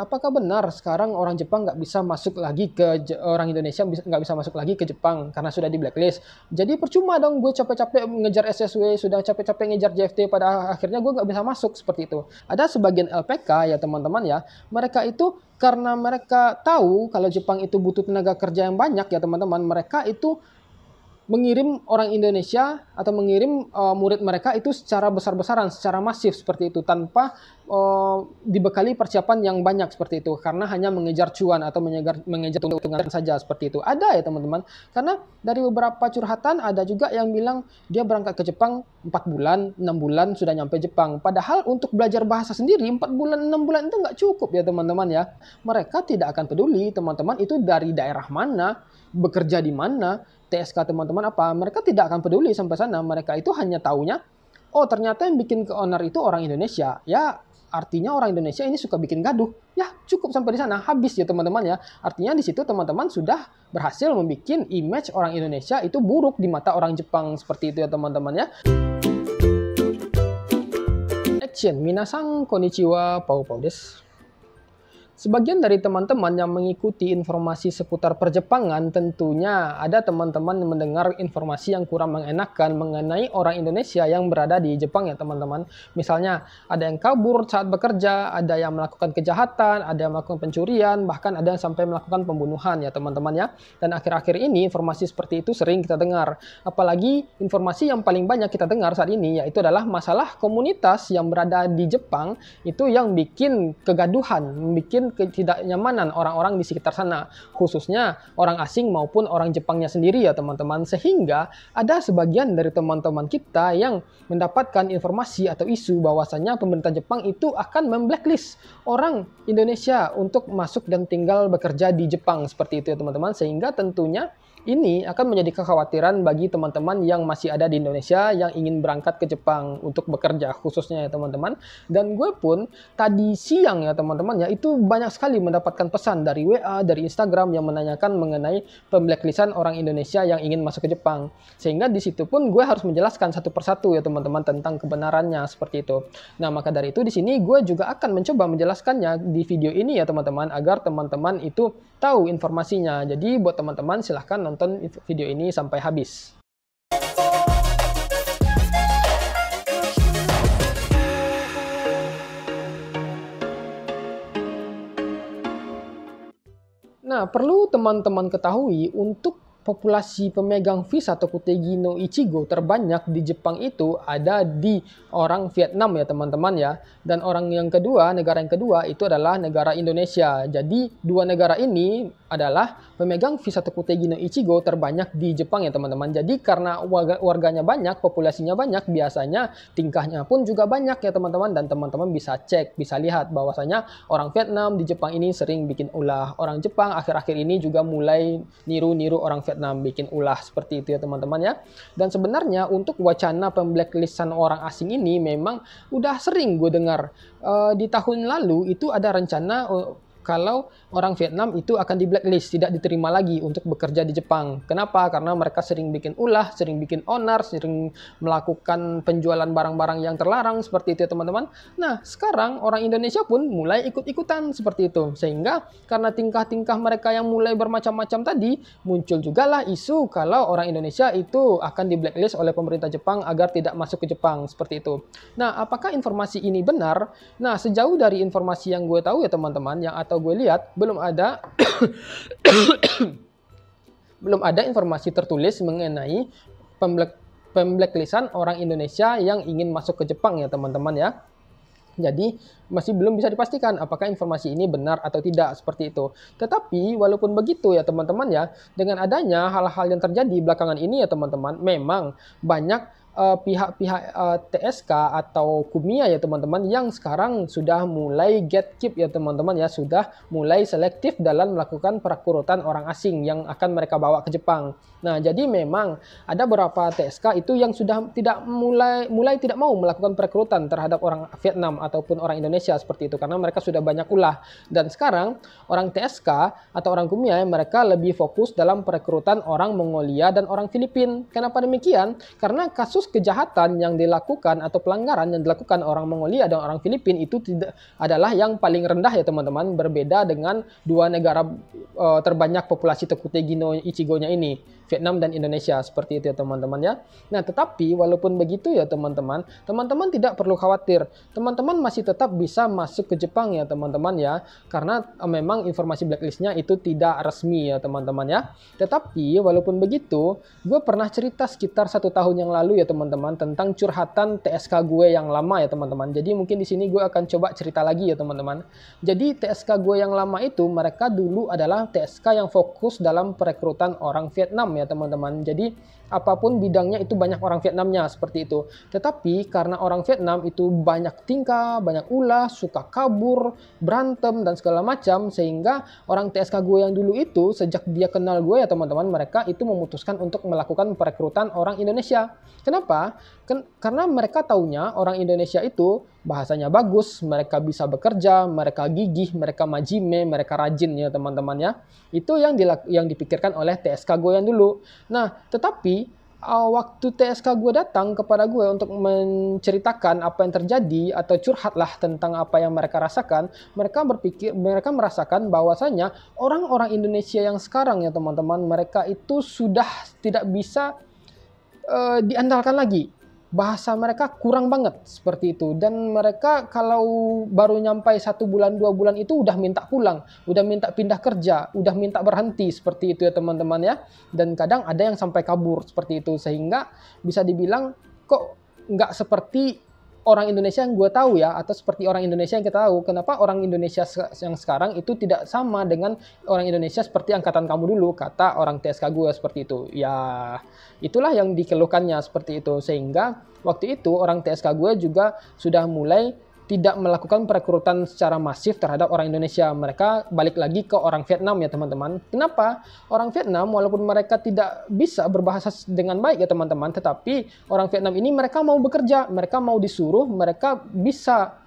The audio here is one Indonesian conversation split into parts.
apakah benar sekarang orang Jepang nggak bisa masuk lagi orang Indonesia nggak bisa masuk lagi ke Jepang karena sudah di blacklist? Jadi percuma dong gue capek-capek ngejar SSW, sudah capek-capek ngejar JFT, pada akhirnya gue nggak bisa masuk seperti itu. Ada sebagian LPK ya teman-teman ya, mereka itu karena mereka tahu kalau Jepang itu butuh tenaga kerja yang banyak ya teman-teman, mereka itu mengirim orang Indonesia atau mengirim murid mereka itu secara besar-besaran, secara masif seperti itu, tanpa dibekali persiapan yang banyak seperti itu, karena hanya mengejar cuan atau mengejar keuntungan saja seperti itu. Ada ya teman-teman, karena dari beberapa curhatan ada juga yang bilang dia berangkat ke Jepang 4 bulan, 6 bulan sudah nyampe Jepang. Padahal untuk belajar bahasa sendiri 4 bulan, 6 bulan itu nggak cukup ya teman-teman ya. Mereka tidak akan peduli teman-teman itu dari daerah mana, bekerja di mana, TSK teman-teman apa, mereka tidak akan peduli sampai sana. Mereka itu hanya taunya, oh ternyata yang bikin ke owner itu orang Indonesia. Ya artinya orang Indonesia ini suka bikin gaduh. Ya cukup sampai di sana, habis ya teman-teman ya. Artinya di situ teman-teman sudah berhasil membuat image orang Indonesia itu buruk di mata orang Jepang seperti itu ya teman-teman ya. Action, minasan konnichiwa, pau desu. Sebagian dari teman-teman yang mengikuti informasi seputar perjepangan, tentunya ada teman-teman yang mendengar informasi yang kurang mengenakan mengenai orang Indonesia yang berada di Jepang ya teman-teman. Misalnya ada yang kabur saat bekerja, ada yang melakukan kejahatan, ada yang melakukan pencurian, bahkan ada yang sampai melakukan pembunuhan ya teman-teman ya. Dan akhir-akhir ini informasi seperti itu sering kita dengar. Apalagi informasi yang paling banyak kita dengar saat ini yaitu adalah masalah komunitas yang berada di Jepang itu yang bikin kegaduhan, bikin ketidaknyamanan orang-orang di sekitar sana, khususnya orang asing maupun orang Jepangnya sendiri ya teman-teman, sehingga ada sebagian dari teman-teman kita yang mendapatkan informasi atau isu bahwasanya pemerintah Jepang itu akan memblacklist orang Indonesia untuk masuk dan tinggal bekerja di Jepang seperti itu ya teman-teman, sehingga tentunya ini akan menjadi kekhawatiran bagi teman-teman yang masih ada di Indonesia yang ingin berangkat ke Jepang untuk bekerja khususnya ya teman-teman. Dan gue pun tadi siang ya teman-teman ya, itu banyak sekali mendapatkan pesan dari WA, dari Instagram yang menanyakan mengenai pemblacklistan orang Indonesia yang ingin masuk ke Jepang. Sehingga di situ pun gue harus menjelaskan satu persatu ya teman-teman tentang kebenarannya seperti itu. Nah maka dari itu di sini gue juga akan mencoba menjelaskannya di video ini ya teman-teman, agar teman-teman itu tahu informasinya. Jadi buat teman-teman silahkan nonton video ini sampai habis. Nah, perlu teman-teman ketahui untuk populasi pemegang visa Tokutegi no Ichigo terbanyak di Jepang itu ada di orang Vietnam ya teman-teman ya. Dan negara yang kedua itu adalah negara Indonesia. Jadi dua negara ini adalah pemegang visa Tokutegi no Ichigo terbanyak di Jepang ya teman-teman. Jadi karena warganya banyak, populasinya banyak, biasanya tingkahnya pun juga banyak ya teman-teman. Dan teman-teman bisa cek, bisa lihat bahwasanya orang Vietnam di Jepang ini sering bikin ulah. Orang Jepang akhir-akhir ini juga mulai niru-niru orang Vietnam bikin ulah seperti itu ya teman-teman ya. Dan sebenarnya untuk wacana pemblacklistan orang asing ini memang udah sering gue dengar. Di tahun lalu itu ada rencana kalau orang Vietnam itu akan di blacklist, tidak diterima lagi untuk bekerja di Jepang. Kenapa? Karena mereka sering bikin ulah, sering bikin onar, sering melakukan penjualan barang-barang yang terlarang seperti itu ya teman-teman. Nah, sekarang orang Indonesia pun mulai ikut-ikutan seperti itu. Sehingga karena tingkah-tingkah mereka yang mulai bermacam-macam tadi, muncul juga lah isu kalau orang Indonesia itu akan di blacklist oleh pemerintah Jepang agar tidak masuk ke Jepang seperti itu. Nah, apakah informasi ini benar? Nah, sejauh dari informasi yang gue tahu ya teman-teman, yang atau gue lihat belum ada belum ada informasi tertulis mengenai pemblacklistan orang Indonesia yang ingin masuk ke Jepang ya teman-teman ya. Jadi masih belum bisa dipastikan apakah informasi ini benar atau tidak seperti itu. Tetapi walaupun begitu ya teman-teman ya, dengan adanya hal-hal yang terjadi belakangan ini ya teman-teman, memang banyak pihak-pihak TSK atau KUMIA ya teman-teman yang sekarang sudah mulai gatekeep ya teman-teman ya, sudah mulai selektif dalam melakukan perekrutan orang asing yang akan mereka bawa ke Jepang. Nah, jadi memang ada beberapa TSK itu yang sudah mulai tidak mau melakukan perekrutan terhadap orang Vietnam ataupun orang Indonesia seperti itu, karena mereka sudah banyak ulah. Dan sekarang orang TSK atau orang KUMIA mereka lebih fokus dalam perekrutan orang Mongolia dan orang Filipina. Kenapa demikian? Karena kasus kasus kejahatan yang dilakukan atau pelanggaran yang dilakukan orang Mongolia dan orang Filipina itu tidak adalah yang paling rendah ya teman-teman, berbeda dengan dua negara terbanyak populasi Tokute Gino Ichigo-nya ini, Vietnam dan Indonesia, seperti itu ya teman-teman ya. Nah, tetapi walaupun begitu ya teman-teman, teman-teman tidak perlu khawatir. Teman-teman masih tetap bisa masuk ke Jepang ya teman-teman ya, karena memang informasi blacklistnya itu tidak resmi ya teman-teman ya. Tetapi walaupun begitu, gue pernah cerita sekitar 1 tahun yang lalu ya teman-teman tentang curhatan TSK gue yang lama ya teman-teman. Jadi mungkin di sini gue akan coba cerita lagi ya teman-teman. Jadi TSK gue yang lama itu, mereka dulu adalah TSK yang fokus dalam perekrutan orang Vietnam ya teman-teman. Jadi apapun bidangnya itu banyak orang Vietnamnya, seperti itu. Tetapi karena orang Vietnam itu banyak tingkah, banyak ulah, suka kabur, berantem dan segala macam, sehingga orang TSK gue yang dulu itu sejak dia kenal gue ya teman-teman, mereka itu memutuskan untuk melakukan perekrutan orang Indonesia. Kenapa? Karena mereka taunya orang Indonesia itu bahasanya bagus, mereka bisa bekerja, mereka gigih, mereka majime, mereka rajin ya teman-teman ya. Itu yang dipikirkan oleh TSK gue yang dulu. Nah, tetapi waktu TSK gue datang kepada gue untuk menceritakan apa yang terjadi atau curhatlah tentang apa yang mereka rasakan, mereka merasakan bahwasanya orang-orang Indonesia yang sekarang ya teman-teman, mereka itu sudah tidak bisa diandalkan lagi. Bahasa mereka kurang banget seperti itu, dan mereka kalau baru nyampai 1 bulan 2 bulan itu udah minta pulang, udah minta pindah kerja, udah minta berhenti, seperti itu ya teman-teman ya. Dan kadang ada yang sampai kabur seperti itu, sehingga bisa dibilang kok nggak seperti orang Indonesia yang gue tahu ya, atau seperti orang Indonesia yang kita tahu. Kenapa orang Indonesia yang sekarang itu tidak sama dengan orang Indonesia seperti angkatan kamu dulu, kata orang TSK gue seperti itu. Ya, itulah yang dikeluhkannya seperti itu. Sehingga waktu itu orang TSK gue juga sudah mulai tidak melakukan perekrutan secara masif terhadap orang Indonesia. Mereka balik lagi ke orang Vietnam ya teman-teman. Kenapa? Orang Vietnam walaupun mereka tidak bisa berbahasa dengan baik ya teman-teman, tetapi orang Vietnam ini mereka mau bekerja, mereka mau disuruh, mereka bisa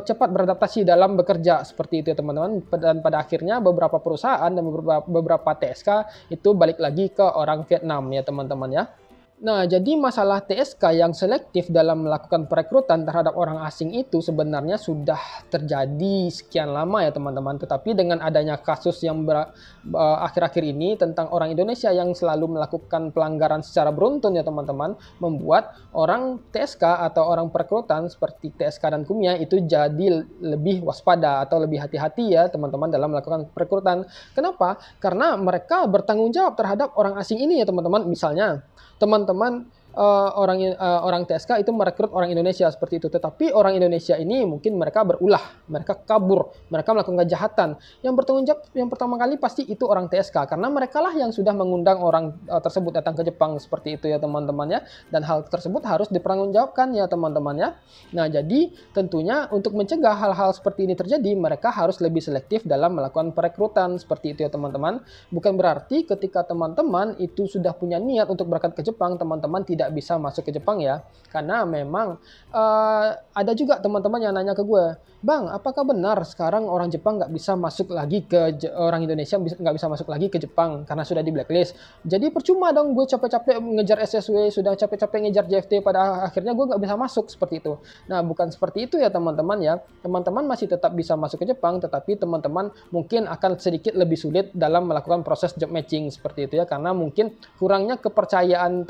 cepat beradaptasi dalam bekerja, seperti itu ya teman-teman. Dan pada akhirnya beberapa perusahaan dan beberapa TSK itu balik lagi ke orang Vietnam ya teman-teman ya. Nah, jadi masalah TSK yang selektif dalam melakukan perekrutan terhadap orang asing itu sebenarnya sudah terjadi sekian lama ya teman-teman. Tetapi dengan adanya kasus yang akhir-akhir ini tentang orang Indonesia yang selalu melakukan pelanggaran secara beruntun ya teman-teman, membuat orang TSK atau orang perekrutan seperti TSK dan Kumia itu jadi lebih waspada atau lebih hati-hati ya teman-teman dalam melakukan perekrutan. Kenapa? Karena mereka bertanggung jawab terhadap orang asing ini ya teman-teman. Misalnya teman-teman orang TSK itu merekrut orang Indonesia seperti itu, tetapi orang Indonesia ini mungkin mereka berulah, mereka kabur, mereka melakukan kejahatan. Yang bertanggung jawab yang pertama kali pasti itu orang TSK, karena mereka lah yang sudah mengundang orang tersebut datang ke Jepang, seperti itu ya teman-teman ya. Dan hal tersebut harus dipertanggungjawabkan ya teman-teman ya. Nah, jadi tentunya untuk mencegah hal-hal seperti ini terjadi, mereka harus lebih selektif dalam melakukan perekrutan, seperti itu ya teman-teman. Bukan berarti ketika teman-teman itu sudah punya niat untuk berangkat ke Jepang, teman-teman tidak bisa masuk ke Jepang ya. Karena memang ada juga teman-teman yang nanya ke gue, Bang, apakah benar sekarang orang Jepang nggak bisa masuk lagi orang Indonesia nggak bisa masuk lagi ke Jepang karena sudah di blacklist? Jadi percuma dong gue capek-capek ngejar SSW, sudah capek-capek ngejar JFT, pada akhirnya gue nggak bisa masuk, seperti itu. Nah, bukan seperti itu ya teman-teman ya. Teman-teman masih tetap bisa masuk ke Jepang, tetapi teman-teman mungkin akan sedikit lebih sulit dalam melakukan proses job matching, seperti itu ya, karena mungkin kurangnya kepercayaan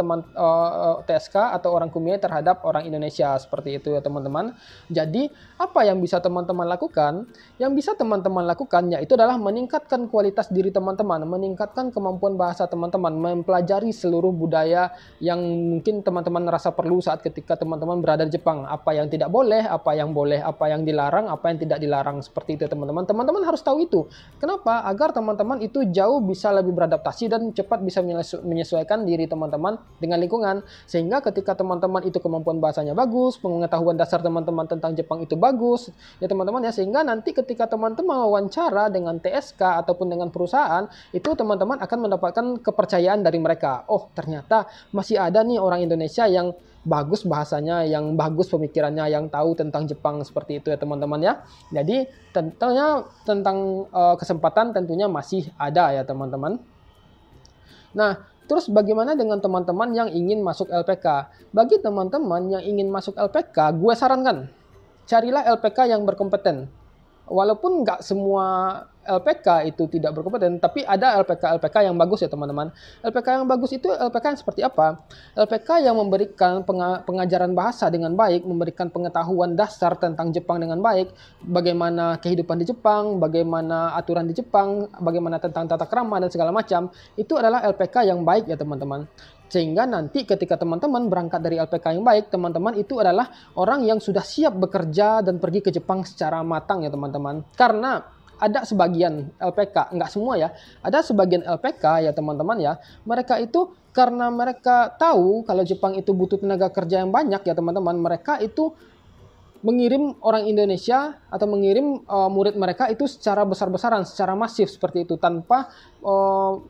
TSK atau orang Kumia terhadap orang Indonesia, seperti itu ya teman-teman. Jadi apa yang bisa teman-teman lakukan? Yang bisa teman-teman lakukan yaitu adalah meningkatkan kualitas diri teman-teman, meningkatkan kemampuan bahasa teman-teman, mempelajari seluruh budaya yang mungkin teman-teman merasa perlu saat ketika teman-teman berada di Jepang. Apa yang tidak boleh, apa yang boleh, apa yang dilarang, apa yang tidak dilarang, seperti itu teman-teman. Teman-teman harus tahu itu. Kenapa? Agar teman-teman itu jauh bisa lebih beradaptasi dan cepat bisa menyesuaikan diri teman-teman dengan lingkungan. Sehingga ketika teman-teman itu kemampuan bahasanya bagus, pengetahuan dasar teman-teman tentang Jepang itu bagus, ya teman-teman ya, sehingga nanti ketika teman-teman wawancara dengan TSK ataupun dengan perusahaan, itu teman-teman akan mendapatkan kepercayaan dari mereka. Oh, ternyata masih ada nih orang Indonesia yang bagus bahasanya, yang bagus pemikirannya, yang tahu tentang Jepang, seperti itu ya teman-teman ya. Jadi tentunya tentang kesempatan tentunya masih ada ya teman-teman. Nah, Terus bagaimana dengan teman-teman yang ingin masuk LPK? Bagi teman-teman yang ingin masuk LPK, gue sarankan, carilah LPK yang berkompeten. Walaupun nggak semua LPK itu tidak berkompeten, tapi ada LPK yang bagus ya teman-teman. LPK yang bagus itu LPK yang seperti apa? LPK yang memberikan pengajaran bahasa dengan baik, memberikan pengetahuan dasar tentang Jepang dengan baik, bagaimana kehidupan di Jepang, bagaimana aturan di Jepang, bagaimana tentang tata krama dan segala macam. Itu adalah LPK yang baik ya teman-teman. Sehingga nanti ketika teman-teman berangkat dari LPK yang baik, teman-teman itu adalah orang yang sudah siap bekerja dan pergi ke Jepang secara matang ya teman-teman. Karena ada sebagian LPK, nggak semua ya, ada sebagian LPK ya teman-teman ya, mereka itu karena mereka tahu kalau Jepang itu butuh tenaga kerja yang banyak ya teman-teman, mereka itu mengirim orang Indonesia atau mengirim murid mereka itu secara besar-besaran, secara masif seperti itu, tanpa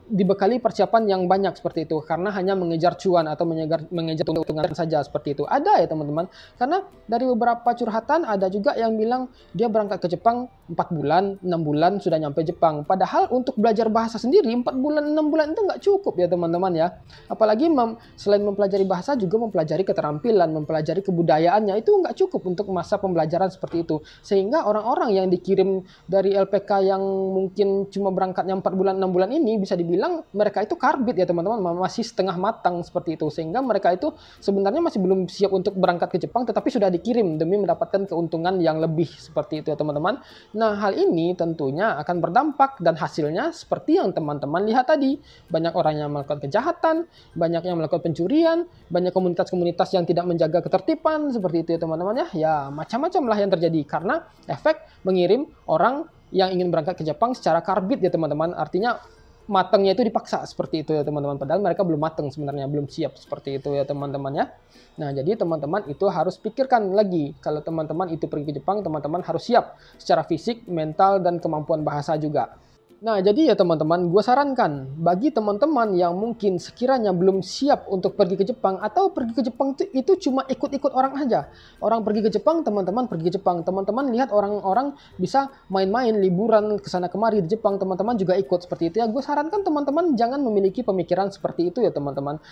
dibekali persiapan yang banyak seperti itu, karena hanya mengejar cuan atau mengejar keuntungan saja seperti itu. Ada ya teman-teman, karena dari beberapa curhatan ada juga yang bilang dia berangkat ke Jepang 4 bulan, 6 bulan sudah nyampe Jepang. Padahal untuk belajar bahasa sendiri 4 bulan, 6 bulan itu nggak cukup ya teman-teman ya. Apalagi selain mempelajari bahasa juga mempelajari keterampilan, mempelajari kebudayaannya, itu nggak cukup untuk masa pembelajaran seperti itu. Sehingga orang-orang yang dikirim dari LPK yang mungkin cuma berangkatnya 4 bulan, 6 bulan ini bisa dibilang mereka itu karbit ya teman-teman, masih setengah matang seperti itu. Sehingga mereka itu sebenarnya masih belum siap untuk berangkat ke Jepang, tetapi sudah dikirim demi mendapatkan keuntungan yang lebih seperti itu ya teman-teman. Nah, hal ini tentunya akan berdampak dan hasilnya seperti yang teman-teman lihat tadi. Banyak orang yang melakukan kejahatan, banyak yang melakukan pencurian, banyak komunitas-komunitas yang tidak menjaga ketertiban seperti itu ya teman-teman ya. Ya, macam-macam lah yang terjadi karena efek mengirim orang yang ingin berangkat ke Jepang secara karbit ya teman-teman. Artinya matangnya itu dipaksa seperti itu ya teman-teman. Padahal mereka belum matang sebenarnya, belum siap seperti itu ya teman-teman ya. Nah, jadi teman-teman itu harus pikirkan lagi. Kalau teman-teman itu pergi ke Jepang, teman-teman harus siap secara fisik, mental, dan kemampuan bahasa juga. Nah, jadi ya teman-teman, gue sarankan bagi teman-teman yang mungkin sekiranya belum siap untuk pergi ke Jepang atau pergi ke Jepang itu cuma ikut-ikut orang aja. Orang pergi ke Jepang, teman-teman pergi ke Jepang. Teman-teman lihat orang-orang bisa main-main, liburan ke sana kemari di Jepang, teman-teman juga ikut seperti itu ya. Gue sarankan teman-teman jangan memiliki pemikiran seperti itu ya teman-teman.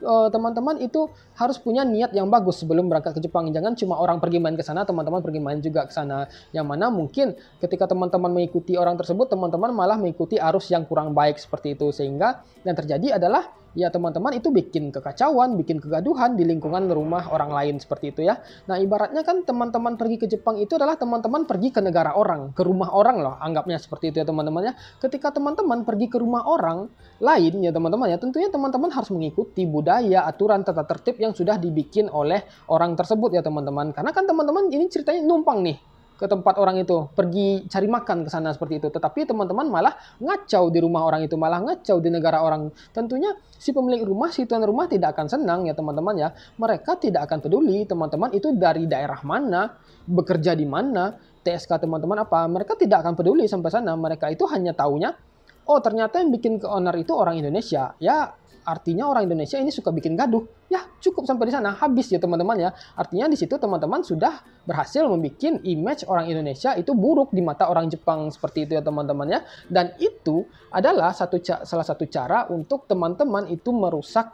Teman-teman itu harus punya niat yang bagus sebelum berangkat ke Jepang. Jangan cuma orang pergi main ke sana, teman-teman pergi main juga ke sana. Yang mana mungkin ketika teman-teman mengikuti orang tersebut, teman-teman malah mengikuti arus yang kurang baik seperti itu, sehingga yang terjadi adalah ya teman-teman itu bikin kekacauan, bikin kegaduhan di lingkungan rumah orang lain seperti itu ya. Nah, ibaratnya kan teman-teman pergi ke Jepang itu adalah teman-teman pergi ke negara orang, ke rumah orang loh, anggapnya seperti itu ya teman-teman ya. Ketika teman-teman pergi ke rumah orang lain ya teman-teman ya, tentunya teman-teman harus mengikuti budaya, aturan, tata tertib yang sudah dibikin oleh orang tersebut ya teman-teman. Karena kan teman-teman ini ceritanya numpang nih ke tempat orang itu, pergi cari makan ke sana seperti itu. Tetapi teman-teman malah ngacau di rumah orang itu, malah ngacau di negara orang. Tentunya si pemilik rumah, si tuan rumah tidak akan senang ya teman-teman ya. Mereka tidak akan peduli teman-teman itu dari daerah mana, bekerja di mana, TSK teman-teman apa. Mereka tidak akan peduli sampai sana. Mereka itu hanya taunya, oh ternyata yang bikin ke owner itu orang Indonesia. Ya, artinya orang Indonesia ini suka bikin gaduh. Ya, cukup sampai di sana, habis ya teman-teman ya. Artinya di situ teman-teman sudah berhasil membuat image orang Indonesia itu buruk di mata orang Jepang seperti itu ya teman-teman ya. Dan itu adalah salah satu cara untuk teman-teman itu merusak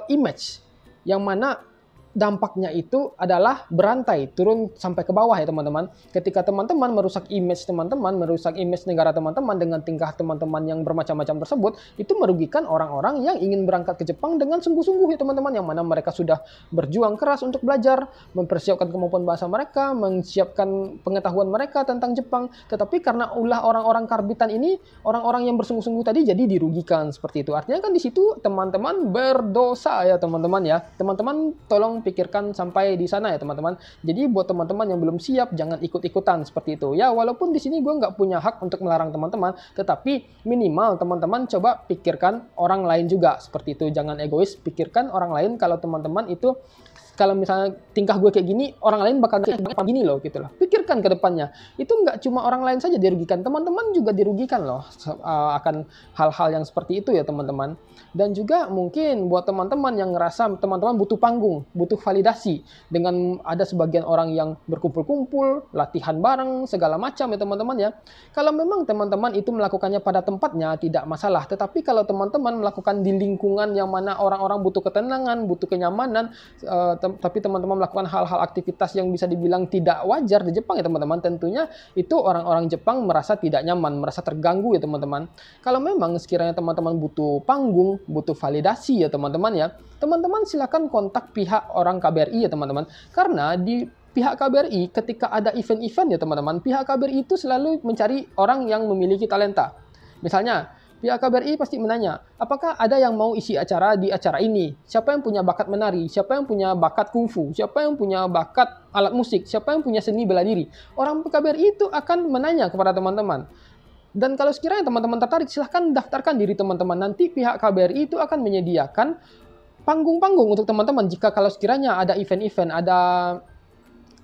image yang mana dampaknya itu adalah berantai turun sampai ke bawah ya teman-teman. Ketika teman-teman merusak image teman-teman, merusak image negara teman-teman dengan tingkah teman-teman yang bermacam-macam tersebut, itu merugikan orang-orang yang ingin berangkat ke Jepang dengan sungguh-sungguh ya teman-teman, yang mana mereka sudah berjuang keras untuk belajar, mempersiapkan kemampuan bahasa mereka, menyiapkan pengetahuan mereka tentang Jepang. Tetapi karena ulah orang-orang karbitan ini, orang-orang yang bersungguh-sungguh tadi jadi dirugikan seperti itu. Artinya kan di situ teman-teman berdosa ya teman-teman ya. Teman-teman tolong pikirkan sampai di sana ya teman-teman. Jadi buat teman-teman yang belum siap, jangan ikut-ikutan seperti itu. Ya, walaupun di sini gue nggak punya hak untuk melarang teman-teman, tetapi minimal teman-teman coba pikirkan orang lain juga seperti itu. Jangan egois, pikirkan orang lain kalau teman-teman itu kalau misalnya tingkah gue kayak gini, orang lain bakal kayak gini loh, gitu loh. Pikirkan ke depannya. Itu nggak cuma orang lain saja dirugikan, teman-teman juga dirugikan loh akan hal-hal yang seperti itu ya teman-teman. Dan juga mungkin buat teman-teman yang ngerasa teman-teman butuh panggung, butuh validasi. Dengan ada sebagian orang yang berkumpul-kumpul, latihan bareng, segala macam ya teman-teman ya. Kalau memang teman-teman itu melakukannya pada tempatnya, tidak masalah. Tetapi kalau teman-teman melakukan di lingkungan yang mana orang-orang butuh ketenangan, butuh kenyamanan, tapi teman-teman melakukan hal-hal aktivitas yang bisa dibilang tidak wajar di Jepang ya teman-teman, tentunya itu orang-orang Jepang merasa tidak nyaman, merasa terganggu ya teman-teman. Kalau memang sekiranya teman-teman butuh panggung, butuh validasi ya teman-teman ya, teman-teman silakan kontak pihak orang KBRI ya teman-teman. Karena di pihak KBRI ketika ada event-event ya teman-teman, pihak KBRI itu selalu mencari orang yang memiliki talenta. Misalnya, pihak KBRI pasti menanya, apakah ada yang mau isi acara di acara ini? Siapa yang punya bakat menari? Siapa yang punya bakat kungfu? Siapa yang punya bakat alat musik? Siapa yang punya seni bela diri? Orang KBRI itu akan menanya kepada teman-teman. Dan kalau sekiranya teman-teman tertarik, silahkan daftarkan diri teman-teman. Nanti pihak KBRI itu akan menyediakan panggung-panggung untuk teman-teman jika kalau sekiranya ada event-event, ada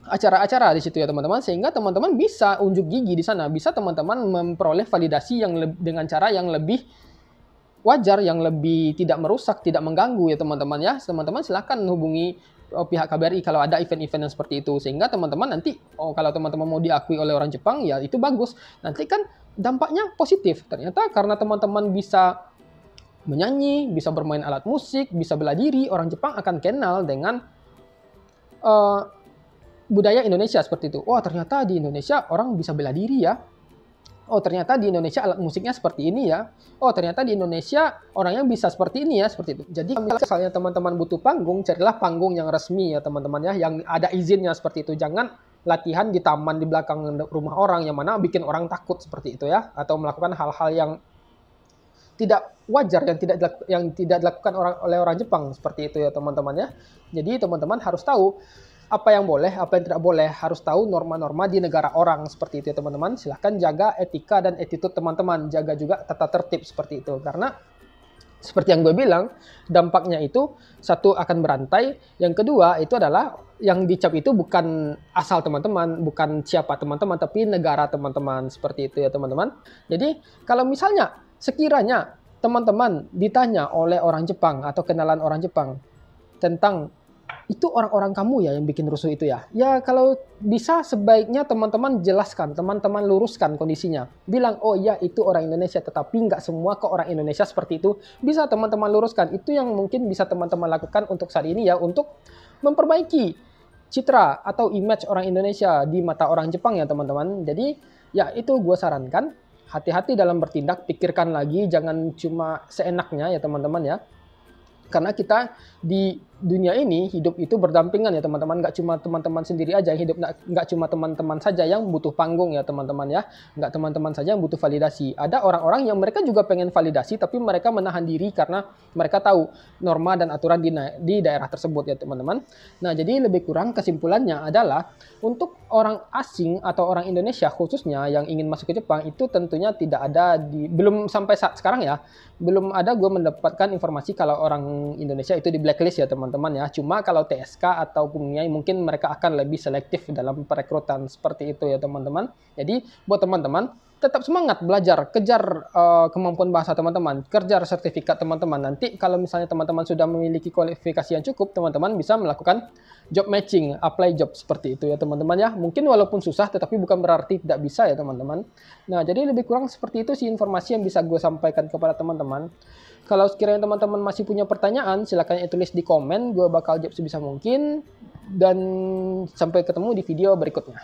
acara-acara di situ ya teman-teman, sehingga teman-teman bisa unjuk gigi di sana, bisa teman-teman memperoleh validasi yang dengan cara yang lebih wajar, yang lebih tidak merusak, tidak mengganggu ya teman-teman ya. Teman-teman silahkan hubungi pihak KBRI kalau ada event-event yang seperti itu, sehingga teman-teman nanti kalau teman-teman mau diakui oleh orang Jepang ya itu bagus. Nanti kan dampaknya positif. Ternyata karena teman-teman bisa menyanyi, bisa bermain alat musik, bisa bela diri, orang Jepang akan kenal dengan budaya Indonesia seperti itu. Oh, ternyata di Indonesia orang bisa bela diri ya. Oh, ternyata di Indonesia alat musiknya seperti ini ya. Oh, ternyata di Indonesia orangnya bisa seperti ini ya, seperti itu. Jadi misalnya teman-teman butuh panggung, carilah panggung yang resmi ya teman-teman ya, yang ada izinnya seperti itu. Jangan latihan di taman di belakang rumah orang yang mana bikin orang takut seperti itu ya, atau melakukan hal-hal yang tidak wajar, yang tidak dilakukan oleh orang Jepang seperti itu ya teman-teman ya. Jadi teman-teman harus tahu apa yang boleh, apa yang tidak boleh, harus tahu norma-norma di negara orang seperti itu ya teman-teman. Silahkan jaga etika dan attitude teman-teman, jaga juga tata tertib seperti itu, karena seperti yang gue bilang, dampaknya itu satu akan berantai, yang kedua itu adalah yang dicap itu bukan asal teman-teman, bukan siapa teman-teman, tapi negara teman-teman, seperti itu ya teman-teman. Jadi kalau misalnya sekiranya teman-teman ditanya oleh orang Jepang atau kenalan orang Jepang tentang itu orang-orang kamu ya yang bikin rusuh itu ya. Ya kalau bisa sebaiknya teman-teman jelaskan, teman-teman luruskan kondisinya. Bilang, oh iya itu orang Indonesia, tetapi nggak semua ke orang Indonesia seperti itu. Bisa teman-teman luruskan. Itu yang mungkin bisa teman-teman lakukan untuk saat ini ya, untuk memperbaiki citra atau image orang Indonesia di mata orang Jepang ya teman-teman. Jadi ya itu gue sarankan. Hati-hati dalam bertindak, pikirkan lagi, jangan cuma seenaknya ya teman-teman ya. Karena kita di dunia ini hidup itu berdampingan ya teman-teman, nggak cuma teman-teman sendiri aja yang hidup, nggak cuma teman-teman saja yang butuh panggung ya teman-teman ya, nggak teman-teman saja yang butuh validasi. Ada orang-orang yang mereka juga pengen validasi tapi mereka menahan diri karena mereka tahu norma dan aturan di daerah tersebut ya teman-teman. Nah jadi lebih kurang kesimpulannya adalah untuk orang asing atau orang Indonesia khususnya yang ingin masuk ke Jepang itu tentunya tidak ada belum sampai saat sekarang ya, belum ada gue mendapatkan informasi kalau orang Indonesia itu di blacklist ya teman-teman ya. Cuma kalau TSK atau PUNGNIAI mungkin mereka akan lebih selektif dalam perekrutan seperti itu ya teman-teman. Jadi buat teman-teman tetap semangat belajar, kejar kemampuan bahasa teman-teman, kejar sertifikat teman-teman. Nanti kalau misalnya teman-teman sudah memiliki kualifikasi yang cukup, teman-teman bisa melakukan job matching, apply job seperti itu ya teman-teman ya. Mungkin walaupun susah tetapi bukan berarti tidak bisa ya teman-teman. Nah jadi lebih kurang seperti itu sih informasi yang bisa gue sampaikan kepada teman-teman. Kalau sekiranya teman-teman masih punya pertanyaan, silakan tulis di komen, gue bakal jawab sebisa mungkin. Dan sampai ketemu di video berikutnya.